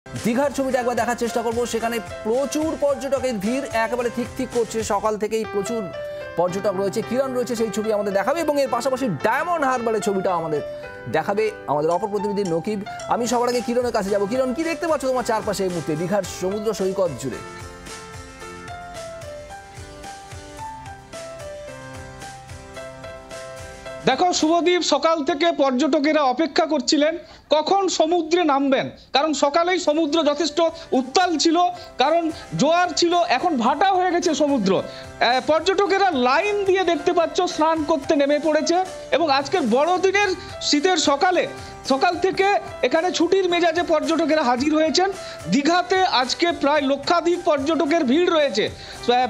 দীঘার ছবিটা একবার দেখার চেষ্টা করব। সেখানে প্রচুর পর্যটকের ভিড় একেবারে ঠিক ঠিক করছে। সকাল থেকেই প্রচুর পর্যটক রয়েছে। কিরণ রয়েছে, সেই ছবি আমাদের দেখাবে এবং এর পাশাপাশি ডায়মন্ড হারবারের ছবিটা আমাদের দেখাবে আমাদের অপর প্রতিনিধি নকিব। আমি সবার আগে কিরণের কাছে যাব। কিরণ, কি দেখতে পাচ্ছ তোমার চারপাশে এই মুহূর্তে দীঘার সমুদ্র সৈকত জুড়ে? দেখো শুভদীপ, সকাল থেকে পর্যটকেরা অপেক্ষা করছিলেন কখন সমুদ্রে নামবেন, কারণ সকালেই সমুদ্র যথেষ্ট উত্তাল ছিল, কারণ জোয়ার ছিল। এখন ভাটা হয়ে গেছে সমুদ্র। পর্যটকেরা লাইন দিয়ে দেখতে পাচ্ছ স্নান করতে নেমে পড়েছে এবং আজকের বড়দিনের শীতের সকাল থেকে এখানে ছুটির মেজাজে পর্যটকেরা হাজির হয়েছেন। দীঘাতে আজকে প্রায় লক্ষাধিক পর্যটকের ভিড় রয়েছে।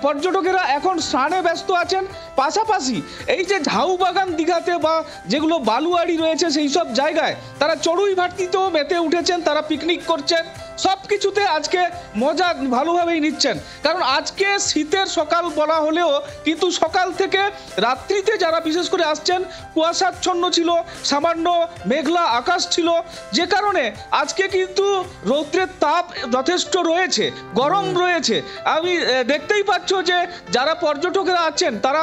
পর্যটকেরা এখন স্নানে ব্যস্ত আছেন। পাশাপাশি এই যে ঝাউ বাগান দীঘাতে বা যেগুলো বালুয়াড়ি রয়েছে সেই সব জায়গায় তারা চড়ুই ভাটিতেও মেতে উঠেছেন, তারা পিকনিক করছেন। সব কিছুতে আজকে মজা ভালোভাবেই নিচ্ছেন, কারণ আজকে শীতের সকাল বলা হলেও কিন্তু সকাল থেকে রাত্রিতে যারা বিশেষ করে আসছেন কুয়াশাচ্ছন্ন ছিল, সামান্য মেঘলা আকাশ ছিল, যে কারণে আজকে কিন্তু রৌদ্রের তাপ যথেষ্ট রয়েছে, গরম রয়েছে। আমি দেখতেই পাচ্ছ যে যারা পর্যটকেরা আছেন তারা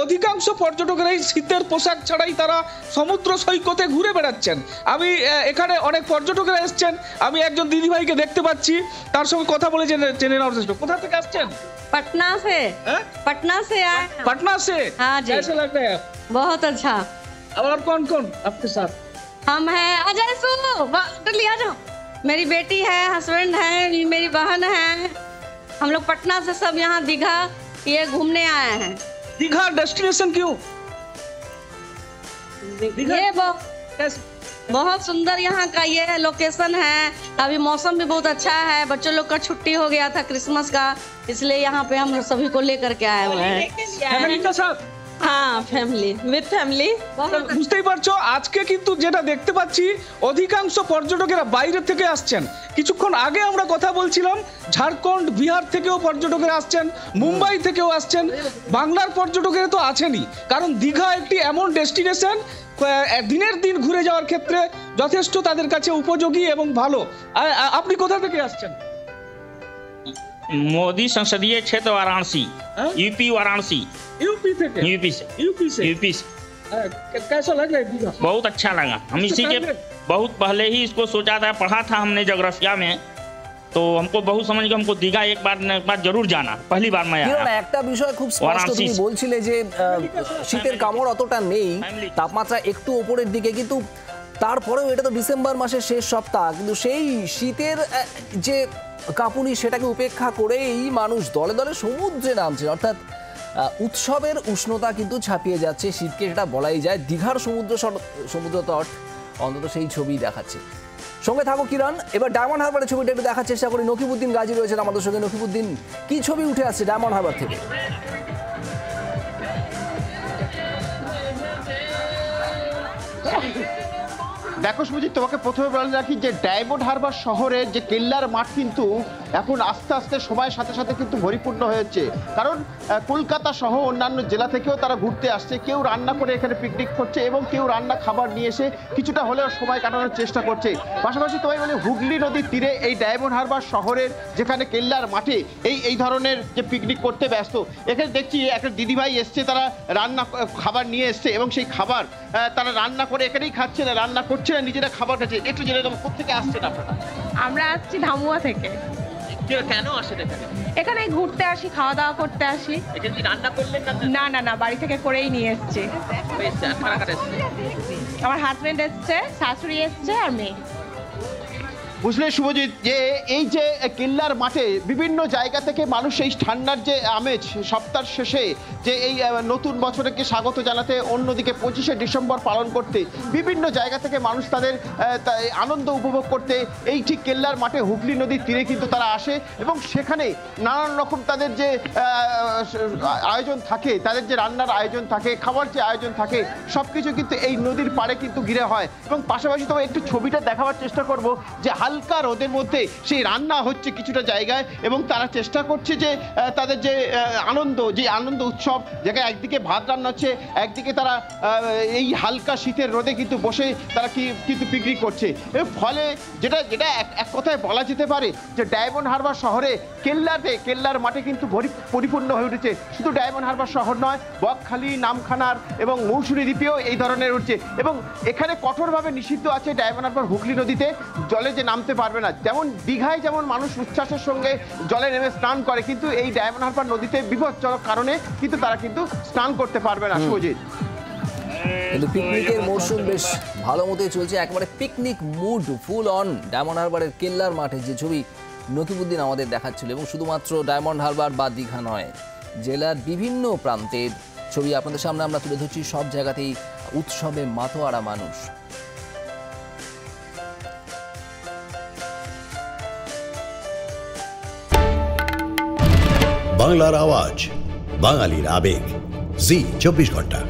অধিকাংশ পর্যটকেরাই শীতের পোশাক ছাড়াই তারা সমুদ্র সৈকতে ঘুরে বেড়াচ্ছেন। আমি এখানে অনেক পর্যটকেরা এসছেন, আমি একজন দিদিভাইকে দেখতে পাচ্ছি, তার সঙ্গে কথা বলে জেনে নেওয়ার চেষ্টা। কোথা থেকে আসছেন? पटना से। पटना से आए। पटना से? हाँ जी। कैसे लग रहा है? बहुत अच्छा। और कौन कौन आपके साथ? हम हैं अजय सुनो आ जाओ। मेरी बेटी है, हस्बैंड है, मेरी बहन है। हम लोग पटना से सब यहाँ दीघा ये घूमने आए हैं। दीघा डेस्टिनेशन क्यों? ये बहुत सुंदर यहाँ का ये लोकेशन है। अभी मौसम भी बहुत अच्छा है, बच्चों लोग का छुट्टी हो गया था क्रिसमस का, इसलिए यहाँ पे हम सभी को लेकर के आए हुए हैं। फैमिली के साथ? हाँ, फैमिली विद फैमिली। বুঝতেই পারছো আজকে কিন্তু যেটা দেখতে পাচ্ছি অধিকাংশ পর্যটকেরা বাইরে থেকে আসছেন। কিছুক্ষণ আগে আমরা কথা বলছিলাম ঝাড়খণ্ড, বিহার থেকেও পর্যটকেরা আসছেন, মুম্বাই থেকেও আসছেন। বাংলার পর্যটকেরা তো আছেনই, কারণ দীঘা একটি এমন ডেস্টিনেশন দিনের দিন ঘুরে যাওয়ার ক্ষেত্রে যথেষ্ট তাদের কাছে উপযোগী এবং ভালো। আপনি কোথা থেকে আসছেন? मोदी संसदीय क्षेत्र वाराणसी, यूपी वाराणसी। यूपी थे? यूपी से। यूपी से। कैसा लग रहा है दीघा? बहुत अच्छा लगा। हम इसी के बहुत पहले ही इसको सोचा था, पढ़ा था हमने ज्योग्राफिया में, तो हमको बहुत समझ के हमको दीघा एक बार जरूर जाना। पहली बार मैं आया। একটা বিষয় খুব স্পষ্ট, তুমি বলছিলে যে শীতের কামড় অতটা নেই, তাপমাত্রা একটু উপরের দিকে, কিন্তু তারপরেও এটা তো ডিসেম্বর মাসের শেষ সপ্তাহ, কিন্তু সেই শীতের যে কাঁপুনি সেটাকে উপেক্ষা করেই মানুষ দলে দলে সমুদ্রে নামছে। অর্থাৎ উৎসবের উষ্ণতা কিন্তু ছাপিয়ে যাচ্ছে শীতকে, সেটা বলাই যায়। দীঘার সমুদ্র তট অন্তত সেই ছবি দেখাচ্ছে। সঙ্গে থাকো কিরণ। এবার ডায়মন্ড হারবারের ছবিটা একটু দেখার চেষ্টা করি। নকিবউদ্দিন গাজী রয়েছেন আমাদের সঙ্গে। নকিবউদ্দিন, কি ছবি উঠে আসছে ডায়মন্ড হারবার থেকে? দেখো সুজিত, তোমাকে প্রথমে বলে রাখি যে ডায়মন্ড হারবার শহরের যে কেল্লার মাঠ কিন্তু এখন আস্তে আস্তে সময়ের সাথে সাথে কিন্তু পরিপূর্ণ হয়েছে, কারণ কলকাতা সহ অন্যান্য জেলা থেকেও তারা ঘুরতে আসছে। কেউ রান্না করে এখানে পিকনিক করছে এবং কেউ রান্না খাবার নিয়ে এসে কিছুটা হলেও সময় কাটানোর চেষ্টা করছে। পাশাপাশি তোমায় বলে হুগলি নদীর তীরে এই ডায়মন্ড হারবার শহরের যেখানে কেল্লার মাঠে এই ধরনের যে পিকনিক করতে ব্যস্ত। এখানে দেখছি একটা দিদিভাই এসছে, তারা রান্না খাবার নিয়ে এসছে এবং সেই খাবার তারা রান্না করে এখানেই খাচ্ছে না, রান্না করছে না, নিজেরা খাবার খাচ্ছে। একটু জেনে দেবো কোথেকে আসছেন আপনারা? আমরা আসছি ধামুয়া থেকে। কেন আসেন এখানে? এখানে ঘুরতে আসি, খাওয়া দাওয়া করতে আসি। এখানে কি রান্না করলেন? না, বাড়ি থেকে করেই নিয়ে এসছি। আমার হাজবেন্ড এসছে, শাশুড়ি এসছে আর মেয়ে। বুঝলে শুভজিৎ, যে এই যে কেল্লার মাঠে বিভিন্ন জায়গা থেকে মানুষ এই ঠান্ডার যে আমেজ সপ্তাহ শেষে যে এই নতুন বছরকে স্বাগত জানাতে, অন্যদিকে 25শে ডিসেম্বর পালন করতে বিভিন্ন জায়গা থেকে মানুষ তাদের আনন্দ উপভোগ করতে এই ঠিক কেল্লার মাঠে হুগলি নদীর তীরে কিন্তু তারা আসে এবং সেখানে নানান রকম তাদের যে আয়োজন থাকে, তাদের যে রান্নার আয়োজন থাকে, খাবার যে আয়োজন থাকে, সব কিছু কিন্তু এই নদীর পাড়ে কিন্তু ঘিরে হয়। এবং পাশাপাশি তো একটু ছবিটা দেখাবার চেষ্টা করব যে হালকা রোদের মধ্যে সেই রান্না হচ্ছে কিছুটা জায়গায়, এবং তারা চেষ্টা করছে যে তাদের যে আনন্দ উৎসব জায়গায় একদিকে ভাত রান্না হচ্ছে, একদিকে তারা এই হালকা শীতের রোদে কিন্তু বসে তারা কিন্তু পিকনিক করছে। ফলে যেটা এক কথায় বলা যেতে পারে যে ডায়মন্ড হারবার শহরে কেল্লার মাঠে কিন্তু পরিপূর্ণ হয়ে উঠেছে। শুধু ডায়মন্ড হারবার শহর নয়, বকখালি, নামখানার এবং মৌসুমী দ্বীপেও এই ধরনের উঠছে, এবং এখানে কঠোরভাবে নিষিদ্ধ আছে ডায়মন্ড হারবার হুগলি নদীতে জলে যে নামতে পারবে না। যেমন দীঘায় যেমন মানুষ উচ্ছ্বাসের সঙ্গে জলে নেমে স্নান করে, কিন্তু এই ডায়মন্ড হারবার নদীতে বিপজ্জনক কারণে কিন্তু তারা কিন্তু স্নান করতে পারবে না। সুজিত, কিন্তু পিকনিকের মৌসুম বেশ ভালো মতোই চলছে, একেবারে picnic mood full on Diamond হারবারের কেল্লার মাঠে, যে ছবি নকিবুদ্দিন আমাদের দেখাচ্ছিল। এবং শুধুমাত্র ডায়মন্ড হারবার বা দীঘা নয়, জেলার বিভিন্ন প্রান্তের ছবি আপনাদের সামনে আমরা তুলে ধরছি। সব জায়গাতেই উৎসবে মাতোয়ারা মানুষ। বাংলার আওয়াজ, বাঙালির আবেগ, জি 24 ঘন্টা।